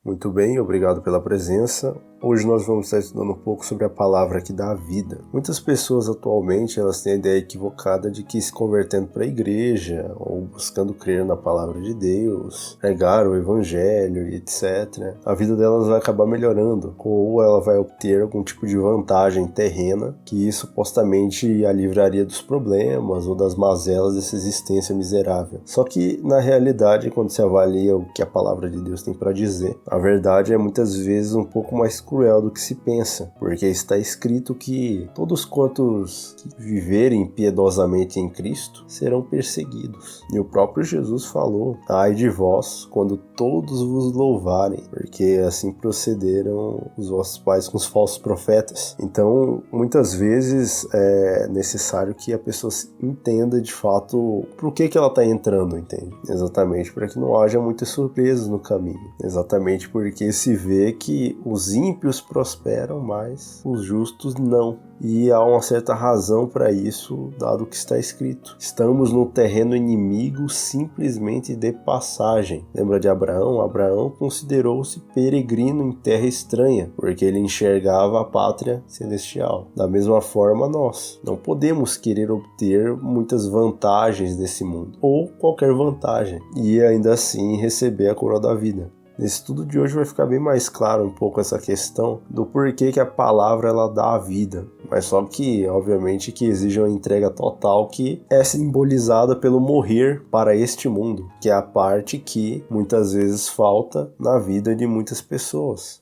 Muito bem, obrigado pela presença. Hoje nós vamos estar estudando um pouco sobre a palavra que dá vida. Muitas pessoas atualmente elas têm a ideia equivocada de que se convertendo para a igreja ou buscando crer na palavra de Deus, pregar o evangelho e etc., a vida delas vai acabar melhorando ou ela vai obter algum tipo de vantagem terrena que supostamente a livraria dos problemas ou das mazelas dessa existência miserável. Só que na realidade, quando se avalia o que a palavra de Deus tem para dizer, a verdade é muitas vezes um pouco mais cruel do que se pensa, porque está escrito que todos quantos viverem piedosamente em Cristo serão perseguidos. E o próprio Jesus falou: ai de vós quando todos vos louvarem, porque assim procederam os vossos pais com os falsos profetas. Então, muitas vezes é necessário que a pessoa entenda de fato por que ela está entrando, entende? Exatamente para que não haja muitas surpresas no caminho. Exatamente porque se vê que os ímpios prosperam, mas os justos não. E há uma certa razão para isso, dado o que está escrito. Estamos no terreno inimigo simplesmente de passagem. Lembra de Abraão? Abraão considerou-se peregrino em terra estranha, porque ele enxergava a pátria celestial. Da mesma forma, nós não podemos querer obter muitas vantagens desse mundo, ou qualquer vantagem, e ainda assim receber a coroa da vida. Nesse estudo de hoje vai ficar bem mais claro um pouco essa questão do porquê que a palavra ela dá a vida, mas só que obviamente que exige uma entrega total que é simbolizada pelo morrer para este mundo, que é a parte que muitas vezes falta na vida de muitas pessoas.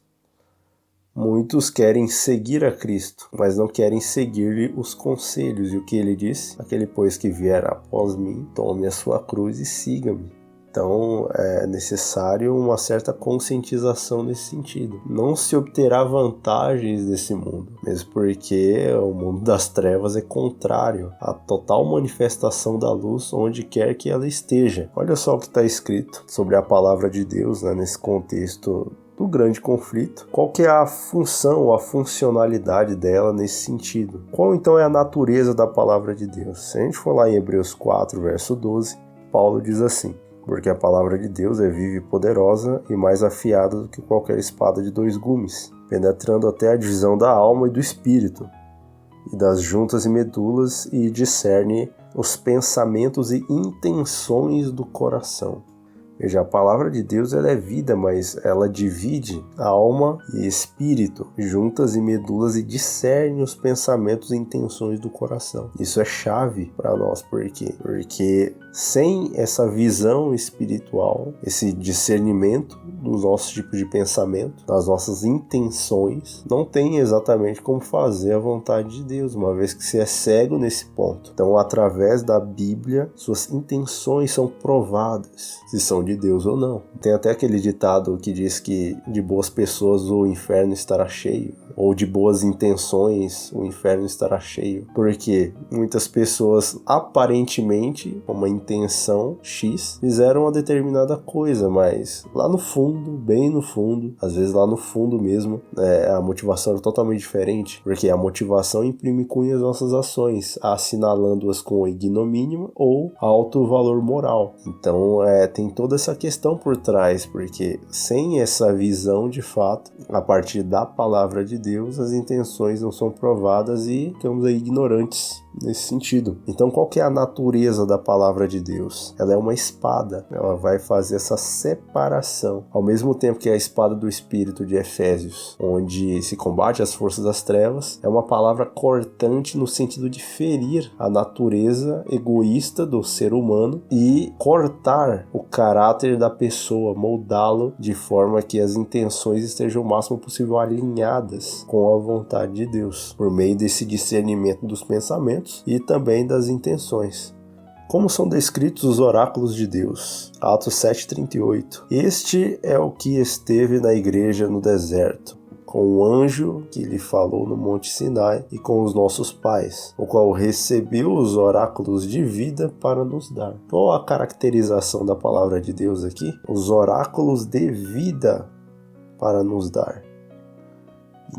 Muitos querem seguir a Cristo, mas não querem seguir-lhe os conselhos, e o que ele disse? Aquele pois que vier após mim, tome a sua cruz e siga-me. Então é necessário uma certa conscientização nesse sentido. Não se obterá vantagens desse mundo, mesmo porque o mundo das trevas é contrário à total manifestação da luz onde quer que ela esteja. Olha só o que está escrito sobre a palavra de Deus, nesse contexto do grande conflito. Qual que é a função ou a funcionalidade dela nesse sentido? Qual então é a natureza da palavra de Deus? Se a gente for lá em Hebreus 4, verso 12, Paulo diz assim: porque a palavra de Deus é viva e poderosa e mais afiada do que qualquer espada de 2 gumes, penetrando até a divisão da alma e do espírito, e das juntas e medulas, e discerne os pensamentos e intenções do coração. Veja, a palavra de Deus ela é vida, mas ela divide alma e espírito, juntas e medulas, e discerne os pensamentos e intenções do coração. Isso é chave para nós, por quê? Porque sem essa visão espiritual, esse discernimento dos nossos tipos de pensamento, das nossas intenções, não tem exatamente como fazer a vontade de Deus, uma vez que você é cego nesse ponto. Então, através da Bíblia, suas intenções são provadas, se são de Deus ou não. Tem até aquele ditado que diz que de boas pessoas o inferno estará cheio, ou de boas intenções o inferno estará cheio. Porque muitas pessoas aparentemente, com uma intenção X, fizeram uma determinada coisa, mas lá no fundo, bem no fundo, às vezes lá no fundo mesmo, a motivação é totalmente diferente, porque a motivação imprime cunho às nossas ações, assinalando-as com ignomínia ou alto valor moral. Então tem toda essa questão por trás, porque sem essa visão de fato, a partir da palavra de Deus, as intenções não são provadas e ficamos aí ignorantes nesse sentido. Então, qual que é a natureza da palavra de Deus? Ela é uma espada, ela vai fazer essa separação, ao mesmo tempo que a espada do Espírito de Efésios, onde se combate as forças das trevas, é uma palavra cortante no sentido de ferir a natureza egoísta do ser humano e cortar o caráter da pessoa, moldá-lo de forma que as intenções estejam o máximo possível alinhadas com a vontade de Deus, por meio desse discernimento dos pensamentos e também das intenções. Como são descritos os oráculos de Deus? Atos 7,38. Este é o que esteve na igreja no deserto, com o anjo que lhe falou no Monte Sinai e com os nossos pais, o qual recebeu os oráculos de vida para nos dar. Qual a caracterização da palavra de Deus aqui? Os oráculos de vida para nos dar.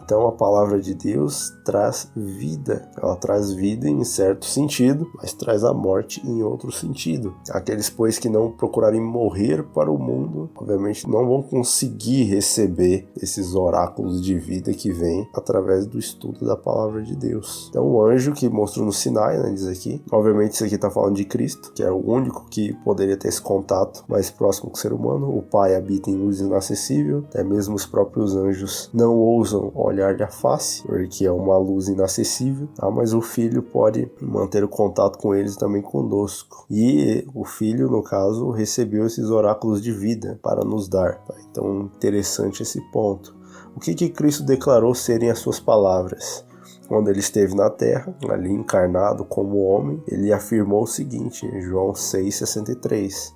Então a palavra de Deus traz vida. Ela traz vida em certo sentido, mas traz a morte em outro sentido. Aqueles, pois, que não procurarem morrer para o mundo, obviamente não vão conseguir receber esses oráculos de vida que vêm através do estudo da palavra de Deus. Então o anjo que mostrou no Sinai, né, diz aqui, obviamente isso aqui está falando de Cristo, que é o único que poderia ter esse contato mais próximo com o ser humano. O Pai habita em luz inacessível, até mesmo os próprios anjos não ousam olhar-lhe a face, porque é uma luz inacessível, tá? Mas o Filho pode manter o contato com eles também conosco. E o Filho, no caso, recebeu esses oráculos de vida para nos dar. Tá? Então, interessante esse ponto. O que Cristo declarou serem as suas palavras? Quando ele esteve na terra, ali encarnado como homem, ele afirmou o seguinte, em João 6,63: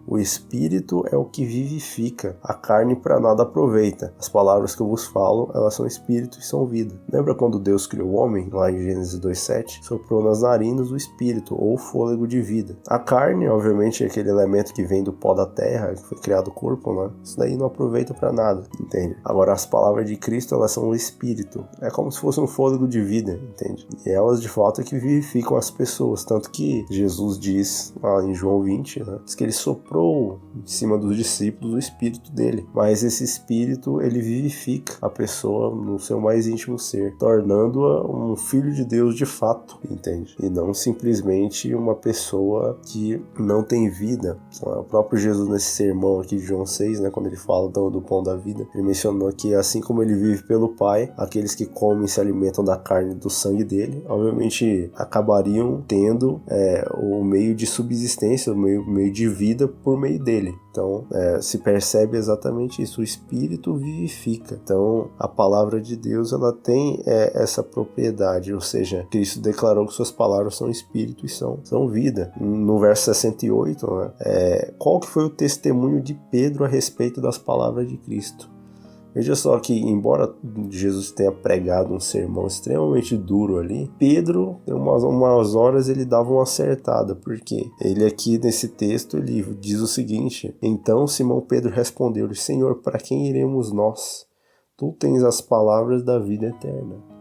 o Espírito é o que vivifica, a carne para nada aproveita. As palavras que eu vos falo, elas são Espírito e são vida. Lembra quando Deus criou o homem, lá em Gênesis 2,7? Soprou nas narinas o Espírito, ou fôlego de vida. A carne, obviamente, é aquele elemento que vem do pó da terra, que foi criado o corpo, né? Isso daí não aproveita para nada, entende? Agora, as palavras de Cristo, elas são o Espírito. É como se fosse um fôlego de vida, entende? E elas, de fato, é que vivificam as pessoas. Tanto que Jesus diz, lá em João 20, né? Diz que ele soprou em cima dos discípulos o Espírito dele, mas esse Espírito ele vivifica a pessoa no seu mais íntimo ser, tornando-a um filho de Deus de fato, entende? E não simplesmente uma pessoa que não tem vida. O próprio Jesus nesse sermão aqui de João 6, né, quando ele fala do pão da vida, ele mencionou que assim como ele vive pelo Pai, aqueles que comem e se alimentam da carne e do sangue dele, obviamente acabariam tendo o meio de subsistência, o meio de vida por meio dele. Então, se percebe exatamente isso. O Espírito vivifica. Então, a palavra de Deus, ela tem essa propriedade. Ou seja, Cristo declarou que suas palavras são Espírito e são vida. No verso 68, né, qual que foi o testemunho de Pedro a respeito das palavras de Cristo? Veja só que, embora Jesus tenha pregado um sermão extremamente duro ali, Pedro, umas horas ele dava uma acertada, porque ele aqui nesse texto ele diz o seguinte: então Simão Pedro respondeu-lhe, Senhor, para quem iremos nós? Tu tens as palavras da vida eterna.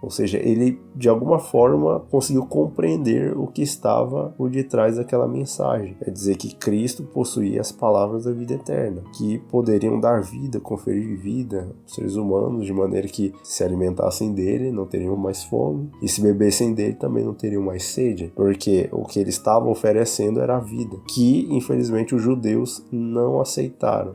Ou seja, ele de alguma forma conseguiu compreender o que estava por detrás daquela mensagem. Quer dizer que Cristo possuía as palavras da vida eterna, que poderiam dar vida, conferir vida aos seres humanos, de maneira que se alimentassem dele, não teriam mais fome, e se bebessem dele também não teriam mais sede, porque o que ele estava oferecendo era a vida, que infelizmente os judeus não aceitaram.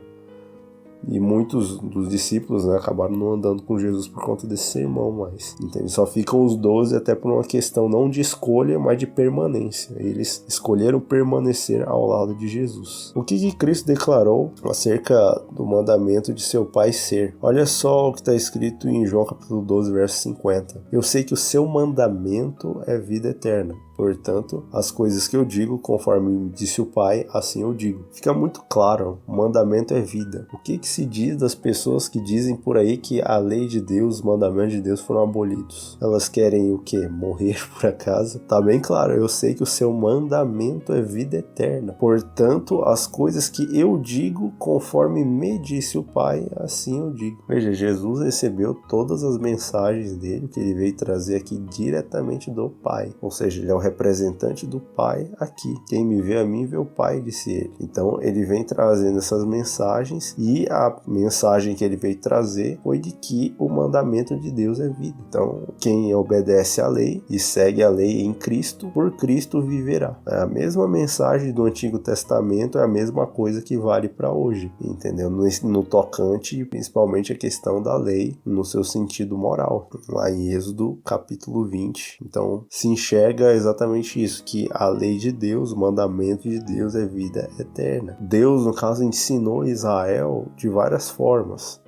E muitos dos discípulos, né, acabaram não andando com Jesus por conta desse sermão, mas entende? Só ficam os 12 até por uma questão não de escolha, mas de permanência. Eles escolheram permanecer ao lado de Jesus. O que Cristo declarou acerca do mandamento de seu Pai ser? Olha só o que está escrito em João capítulo 12, verso 50. Eu sei que o seu mandamento é vida eterna. Portanto, as coisas que eu digo, conforme disse o Pai, assim eu digo. Fica muito claro, o mandamento é vida. O que se diz das pessoas que dizem por aí que a lei de Deus, os mandamentos de Deus foram abolidos? Elas querem o quê? Morrer por acaso? Tá bem claro, eu sei que o seu mandamento é vida eterna. Portanto, as coisas que eu digo, conforme me disse o Pai, assim eu digo. Veja, Jesus recebeu todas as mensagens dele, que ele veio trazer aqui diretamente do Pai. Ou seja, ele é o representante do Pai aqui. Quem me vê a mim, vê o Pai, disse ele. Então, ele vem trazendo essas mensagens e a mensagem que ele veio trazer foi de que o mandamento de Deus é vida. Então, quem obedece à lei e segue a lei em Cristo, por Cristo viverá. A mesma mensagem do Antigo Testamento é a mesma coisa que vale para hoje, entendeu? No tocante, principalmente a questão da lei no seu sentido moral, lá em Êxodo capítulo 20. Então, se enxerga exatamente isso, que a lei de Deus, o mandamento de Deus é vida eterna. Deus, no caso, ensinou Israel de várias formas.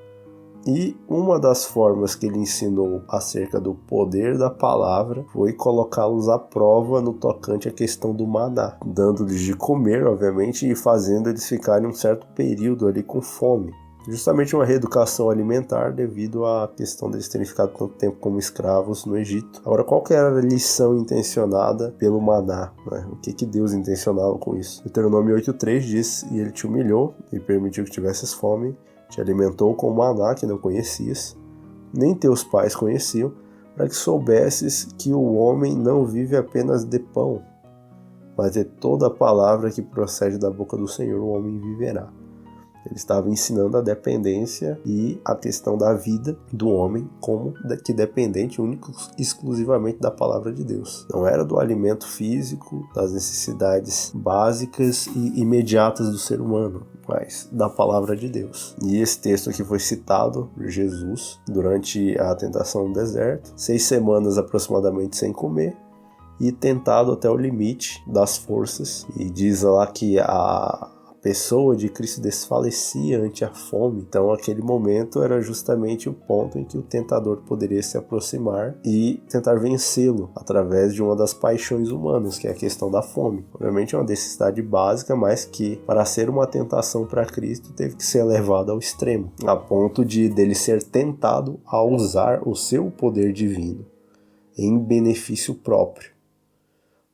E uma das formas que ele ensinou acerca do poder da palavra foi colocá-los à prova no tocante à questão do maná, dando-lhes de comer, obviamente, e fazendo eles ficarem um certo período ali com fome. Justamente uma reeducação alimentar devido à questão deles terem ficado tanto tempo como escravos no Egito. Agora, qual que era a lição intencionada pelo maná? Né? O que Deus intencionava com isso? Deuteronômio 8:3 diz, e ele te humilhou e permitiu que tivesses fome, te alimentou com o maná que não conhecias, nem teus pais conheciam, para que soubesses que o homem não vive apenas de pão, mas de toda a palavra que procede da boca do Senhor o homem viverá. Ele estava ensinando a dependência e a questão da vida do homem como que dependente único exclusivamente da palavra de Deus. Não era do alimento físico, das necessidades básicas e imediatas do ser humano, mas da palavra de Deus. E esse texto aqui foi citado por Jesus durante a tentação no deserto, 6 semanas aproximadamente sem comer, e tentado até o limite das forças. E diz lá que a pessoa de Cristo desfalecia ante a fome. Então aquele momento era justamente o ponto em que o tentador poderia se aproximar e tentar vencê-lo através de uma das paixões humanas, que é a questão da fome. Obviamente é uma necessidade básica, mas que para ser uma tentação para Cristo teve que ser levada ao extremo, a ponto de dele ser tentado a usar o seu poder divino em benefício próprio,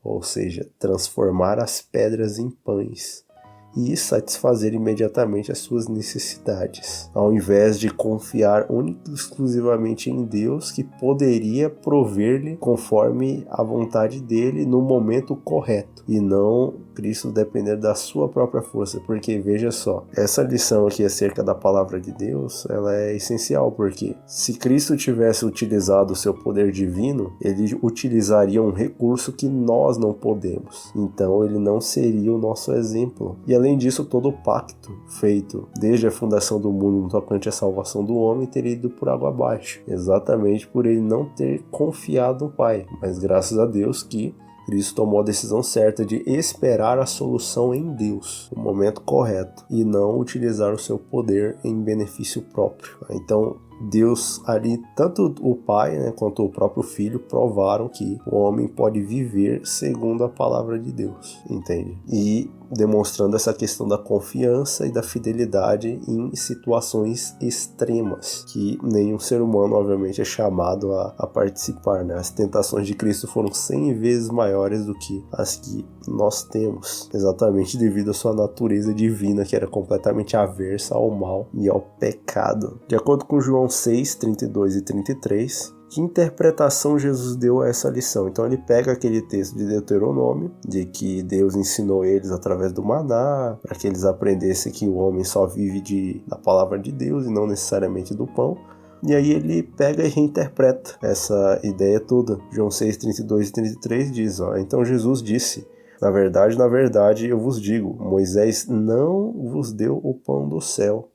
ou seja, transformar as pedras em pães e satisfazer imediatamente as suas necessidades, ao invés de confiar única e exclusivamente em Deus, que poderia prover-lhe conforme a vontade dele no momento correto, e não Cristo depender da sua própria força. Porque veja só, essa lição aqui acerca da palavra de Deus, ela é essencial, porque se Cristo tivesse utilizado o seu poder divino, ele utilizaria um recurso que nós não podemos, então ele não seria o nosso exemplo. E além disso, todo o pacto feito desde a fundação do mundo no tocante à salvação do homem teria ido por água abaixo, exatamente por ele não ter confiado no Pai. Mas graças a Deus que Cristo tomou a decisão certa de esperar a solução em Deus, no momento correto, e não utilizar o seu poder em benefício próprio. Então Deus ali, tanto o Pai, quanto o próprio Filho, provaram que o homem pode viver segundo a palavra de Deus, entende? E demonstrando essa questão da confiança e da fidelidade em situações extremas, que nenhum ser humano, obviamente, é chamado a participar, As tentações de Cristo foram 100 vezes maiores do que as que nós temos, exatamente devido à sua natureza divina, que era completamente aversa ao mal e ao pecado. De acordo com João 6, 32 e 33, que interpretação Jesus deu a essa lição? Então ele pega aquele texto de Deuteronômio, de que Deus ensinou eles através do maná, para que eles aprendessem que o homem só vive da palavra de Deus e não necessariamente do pão. E aí ele pega e reinterpreta essa ideia toda. João 6, 32 e 33 diz, então Jesus disse: na verdade, eu vos digo, Moisés não vos deu o pão do céu,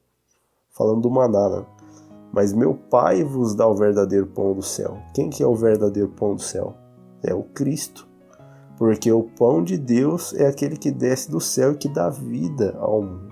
falando do maná, mas meu Pai vos dá o verdadeiro pão do céu. Quem que é o verdadeiro pão do céu? É o Cristo. Porque o pão de Deus é aquele que desce do céu e que dá vida ao mundo.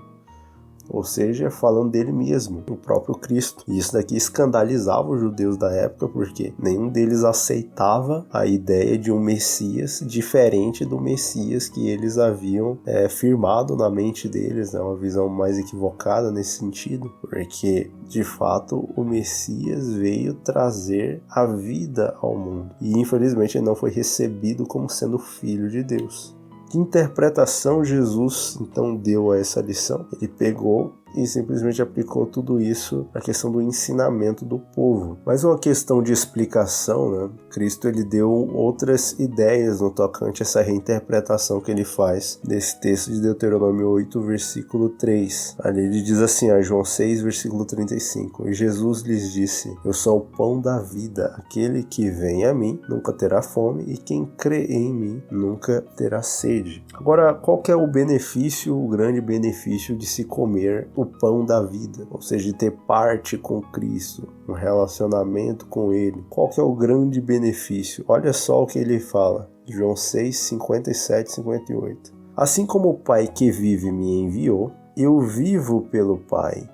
Ou seja, falando dele mesmo, o próprio Cristo. E isso daqui escandalizava os judeus da época, porque nenhum deles aceitava a ideia de um Messias diferente do Messias que eles haviam firmado na mente deles, uma visão mais equivocada nesse sentido, porque de fato o Messias veio trazer a vida ao mundo, e infelizmente ele não foi recebido como sendo filho de Deus. Que interpretação Jesus então deu a essa lição? Ele pegou e simplesmente aplicou tudo isso na questão do ensinamento do povo. Mas uma questão de explicação, Cristo ele deu outras ideias no tocante a essa reinterpretação que ele faz desse texto de Deuteronômio 8, versículo 3. Ali ele diz assim, João 6, versículo 35, e Jesus lhes disse: eu sou o pão da vida, aquele que vem a mim nunca terá fome, e quem crê em mim nunca terá sede. Agora, qual que é o benefício, o grande benefício de se comer o pão da vida, ou seja, de ter parte com Cristo, um relacionamento com Ele? Qual que é o grande benefício? Olha só o que ele fala, João 6, 57 e 58. Assim como o Pai que vive me enviou, eu vivo pelo Pai.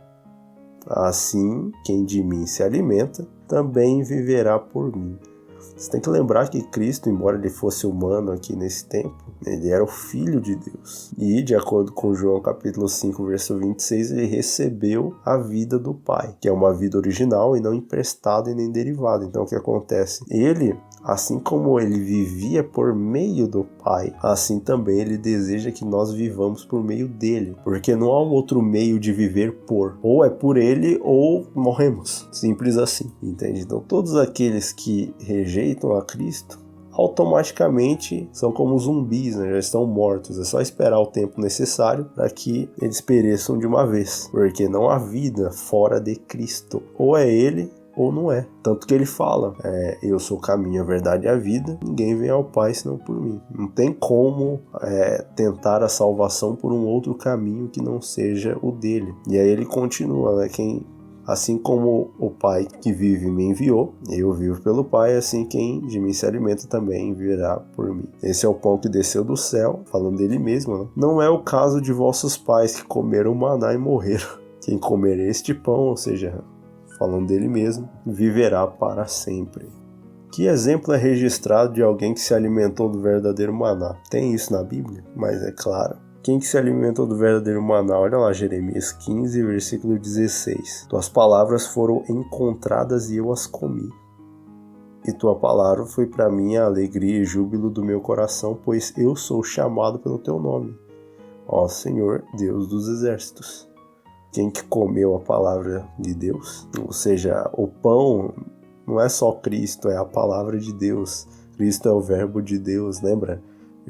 Assim, quem de mim se alimenta, também viverá por mim. Você tem que lembrar que Cristo, embora ele fosse humano aqui nesse tempo, ele era o Filho de Deus. E, de acordo com João capítulo 5, verso 26, ele recebeu a vida do Pai, que é uma vida original e não emprestada e nem derivada. Então, o que acontece? Ele, assim como ele vivia por meio do Pai, assim também ele deseja que nós vivamos por meio dele. Porque não há um outro meio de viver por. Ou é por ele ou morremos. Simples assim, entende? Então, todos aqueles que rejeitam a Cristo, automaticamente são como zumbis, né? Já estão mortos. É só esperar o tempo necessário para que eles pereçam de uma vez, porque não há vida fora de Cristo. Ou é ele ou não é. Tanto que ele fala, eu sou o caminho, a verdade e a vida, ninguém vem ao Pai senão por mim. Não tem como tentar a salvação por um outro caminho que não seja o dele. E aí ele continua, né? Assim como o Pai que vive me enviou, eu vivo pelo Pai, assim quem de mim se alimenta também viverá por mim. Esse é o pão que desceu do céu, falando dele mesmo, né? Não é o caso de vossos pais que comeram maná e morreram. Quem comer este pão, ou seja, falando dele mesmo, viverá para sempre. Que exemplo é registrado de alguém que se alimentou do verdadeiro maná? Tem isso na Bíblia, mas é claro. Quem que se alimentou do verdadeiro maná? Olha lá, Jeremias 15, versículo 16. Tuas palavras foram encontradas e eu as comi. E tua palavra foi para mim a alegria e júbilo do meu coração, pois eu sou chamado pelo teu nome, ó Senhor, Deus dos exércitos. Quem que comeu a palavra de Deus? Ou seja, o pão não é só Cristo, é a palavra de Deus. Cristo é o verbo de Deus, lembra?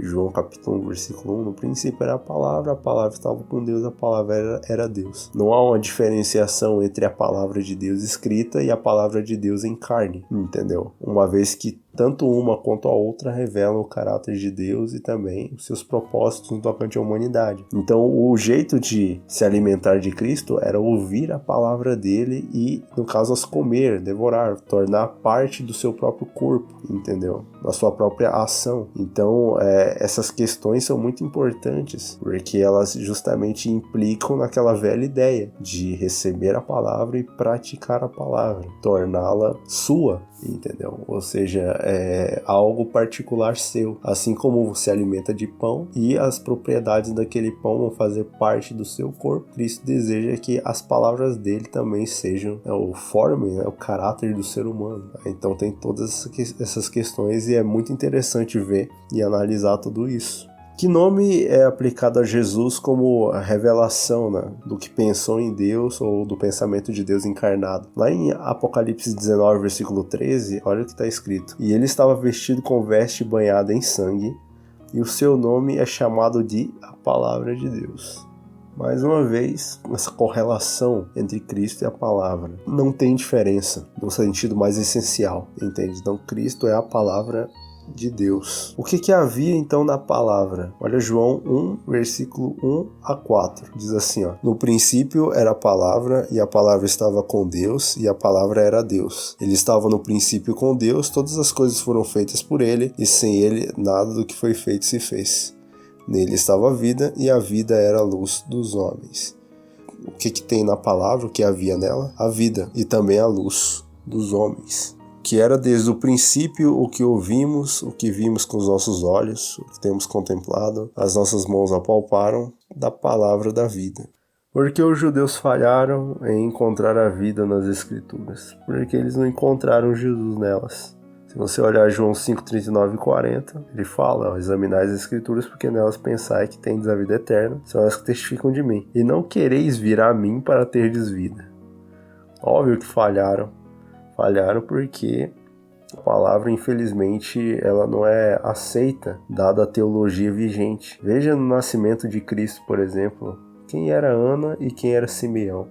João capítulo 1, versículo 1, no princípio era a palavra estava com Deus, a palavra era Deus. Não há uma diferenciação entre a palavra de Deus escrita e a palavra de Deus em carne, entendeu? Uma vez que tanto uma quanto a outra revelam o caráter de Deus e também os seus propósitos no tocante à humanidade. Então, o jeito de se alimentar de Cristo era ouvir a palavra dele e, no caso, as comer, devorar, tornar parte do seu próprio corpo, entendeu? Da sua própria ação. Então, essas questões são muito importantes, porque elas justamente implicam naquela velha ideia de receber a palavra e praticar a palavra, torná-la sua, entendeu? Ou seja, é algo particular seu, assim como você alimenta de pão e as propriedades daquele pão vão fazer parte do seu corpo. Cristo deseja que as palavras dele também sejam, formem o caráter do ser humano. Então tem todas essas questões e é muito interessante ver e analisar tudo isso. Que nome é aplicado a Jesus como a revelação, né, do que pensou em Deus ou do pensamento de Deus encarnado? Lá em Apocalipse 19, versículo 13, olha o que está escrito. E ele estava vestido com veste banhada em sangue, e o seu nome é chamado de a Palavra de Deus. Mais uma vez, essa correlação entre Cristo e a palavra não tem diferença no sentido mais essencial, entende? Então Cristo é a palavra de Deus. O que havia então na palavra? Olha João 1, versículo 1 a 4. Diz assim, no princípio era a palavra, e a palavra estava com Deus, e a palavra era Deus. Ele estava no princípio com Deus, todas as coisas foram feitas por ele, e sem ele nada do que foi feito se fez. Nele estava a vida, e a vida era a luz dos homens. O que tem na palavra, o que havia nela? A vida, e também a luz dos homens. Que era desde o princípio o que ouvimos, o que vimos com os nossos olhos, o que temos contemplado, as nossas mãos apalparam, da palavra da vida. Porque os judeus falharam em encontrar a vida nas Escrituras, porque eles não encontraram Jesus nelas. Se você olhar João 5, 39 e 40, ele fala, examinai as Escrituras, porque nelas pensai que tendes a vida eterna, são elas que testificam de mim. E não quereis vir a mim para terdes vida. Óbvio que falharam porque a palavra, infelizmente, ela não é aceita, dada a teologia vigente. Veja no nascimento de Cristo, por exemplo, quem era Ana e quem era Simeão.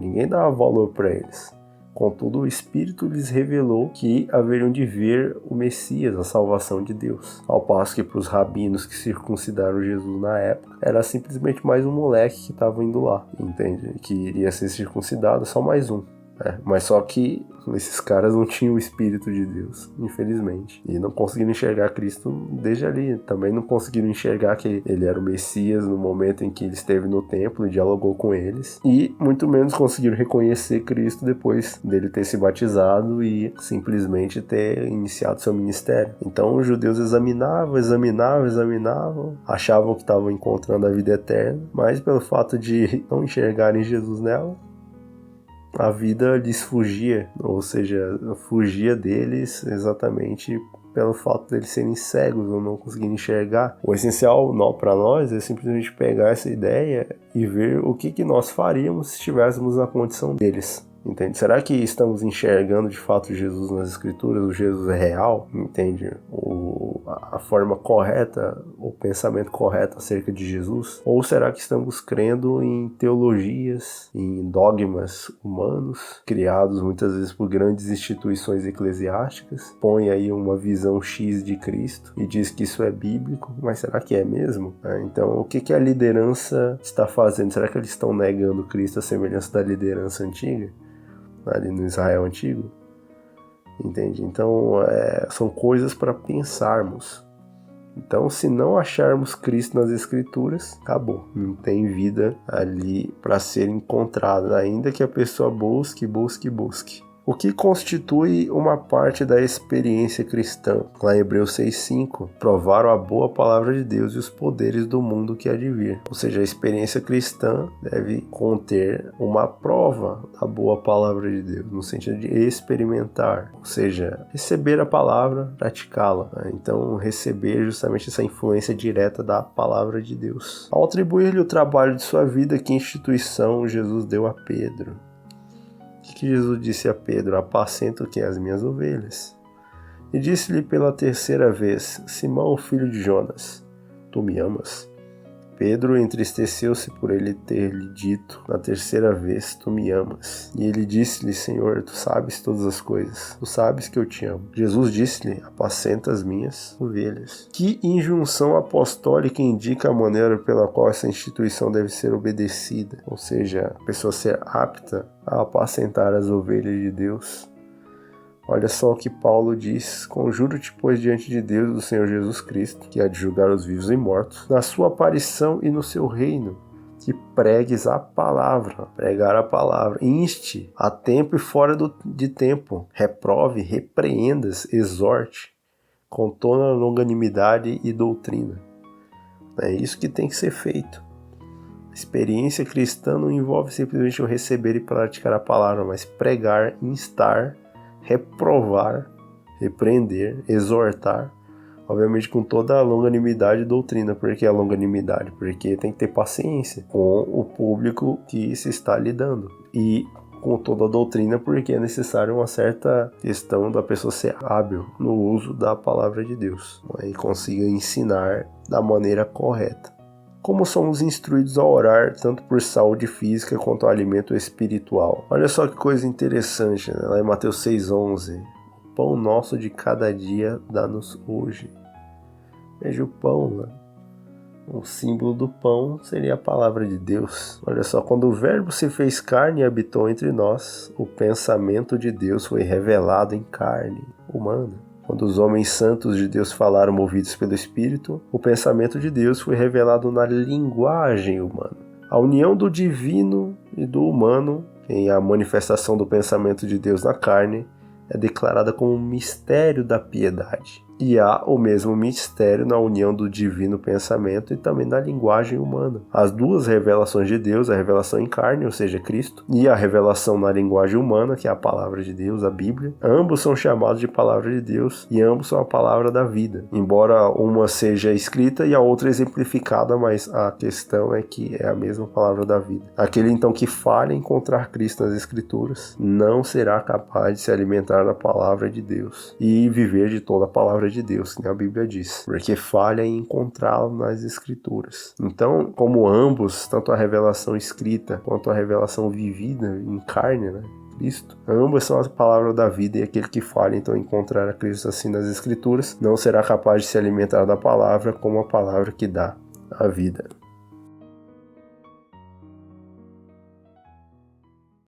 Ninguém dava valor para eles. Contudo, o Espírito lhes revelou que haveriam de ver o Messias, a salvação de Deus. Ao passo que para os rabinos que circuncidaram Jesus na época, era simplesmente mais um moleque que estava indo lá, entende? Que iria ser circuncidado, só mais um. Mas só que esses caras não tinham o Espírito de Deus, infelizmente. E não conseguiram enxergar Cristo desde ali. Também não conseguiram enxergar que ele era o Messias no momento em que ele esteve no templo e dialogou com eles. E muito menos conseguiram reconhecer Cristo depois dele ter se batizado e simplesmente ter iniciado seu ministério. Então os judeus examinavam, achavam que estavam encontrando a vida eterna, mas pelo fato de não enxergarem Jesus nela, a vida lhes fugia, ou seja, fugia deles exatamente pelo fato deles serem cegos ou não conseguirem enxergar. O essencial para nós é simplesmente pegar essa ideia e ver o que nós faríamos se estivéssemos na condição deles. Entende? Será que estamos enxergando de fato Jesus nas Escrituras, o Jesus real? Entende? A forma correta, o pensamento correto acerca de Jesus? Ou será que estamos crendo em teologias, em dogmas humanos, criados muitas vezes por grandes instituições eclesiásticas? Põe aí uma visão X de Cristo e diz que isso é bíblico, mas será que é mesmo? Então, o que a liderança está fazendo? Será que eles estão negando Cristo à semelhança da liderança antiga? Ali no Israel antigo, entende? Então são coisas para pensarmos. Então, se não acharmos Cristo nas Escrituras, acabou, não tem vida ali para ser encontrada, ainda que a pessoa busque. O que constitui uma parte da experiência cristã? Lá em Hebreus 6,5, provaram a boa palavra de Deus e os poderes do mundo que há de vir. Ou seja, a experiência cristã deve conter uma prova da boa palavra de Deus, no sentido de experimentar, ou seja, receber a palavra, praticá-la. Então, receber justamente essa influência direta da palavra de Deus. Ao atribuir-lhe o trabalho de sua vida, que instituição Jesus deu a Pedro? O que Jesus disse a Pedro? Apacenta as minhas ovelhas. E disse-lhe pela terceira vez: Simão, filho de Jonas, tu me amas? Pedro entristeceu-se por ele ter-lhe dito na terceira vez: tu me amas. E ele disse-lhe: Senhor, tu sabes todas as coisas, tu sabes que eu te amo. Jesus disse-lhe: apacenta as minhas ovelhas. Que injunção apostólica indica a maneira pela qual essa instituição deve ser obedecida, ou seja, a pessoa ser apta a apacentar as ovelhas de Deus. Olha só o que Paulo diz: conjuro-te, pois, diante de Deus, do Senhor Jesus Cristo, que há de julgar os vivos e mortos, na sua aparição e no seu reino, que pregues a palavra, pregar a palavra, inste a tempo e fora de tempo, reprove, repreendas, exorte, com toda longanimidade e doutrina. É isso que tem que ser feito. A experiência cristã não envolve simplesmente o receber e praticar a palavra, mas pregar, instar, reprovar, repreender, exortar, obviamente com toda a longanimidade e doutrina. Por que a longanimidade? Porque tem que ter paciência com o público que se está lidando, e com toda a doutrina, porque é necessário uma certa questão da pessoa ser hábil no uso da palavra de Deus, e consiga ensinar da maneira correta. Como somos instruídos a orar, tanto por saúde física quanto alimento espiritual. Olha só que coisa interessante, né? Lá em Mateus 6,11. O pão nosso de cada dia dá-nos hoje. Veja o pão, né? O símbolo do pão seria a palavra de Deus. Olha só, quando o Verbo se fez carne e habitou entre nós, o pensamento de Deus foi revelado em carne humana. Quando os homens santos de Deus falaram movidos pelo Espírito, o pensamento de Deus foi revelado na linguagem humana. A união do divino e do humano, em a manifestação do pensamento de Deus na carne, é declarada como um mistério da piedade. E há o mesmo mistério na união do divino pensamento e também na linguagem humana. As duas revelações de Deus, a revelação em carne, ou seja, Cristo, e a revelação na linguagem humana, que é a palavra de Deus, a Bíblia, ambos são chamados de palavra de Deus e ambos são a palavra da vida. Embora uma seja escrita e a outra exemplificada, mas a questão é que é a mesma palavra da vida. Aquele então que falha em encontrar Cristo nas Escrituras não será capaz de se alimentar da palavra de Deus e viver de toda a palavra de Deus, que a Bíblia diz, porque falha em encontrá-lo nas Escrituras. Então, como ambos, tanto a revelação escrita quanto a revelação vivida em carne, né, Cristo, ambas são as palavras da vida, e aquele que falha então encontrar a Cristo assim nas Escrituras não será capaz de se alimentar da palavra como a palavra que dá a vida.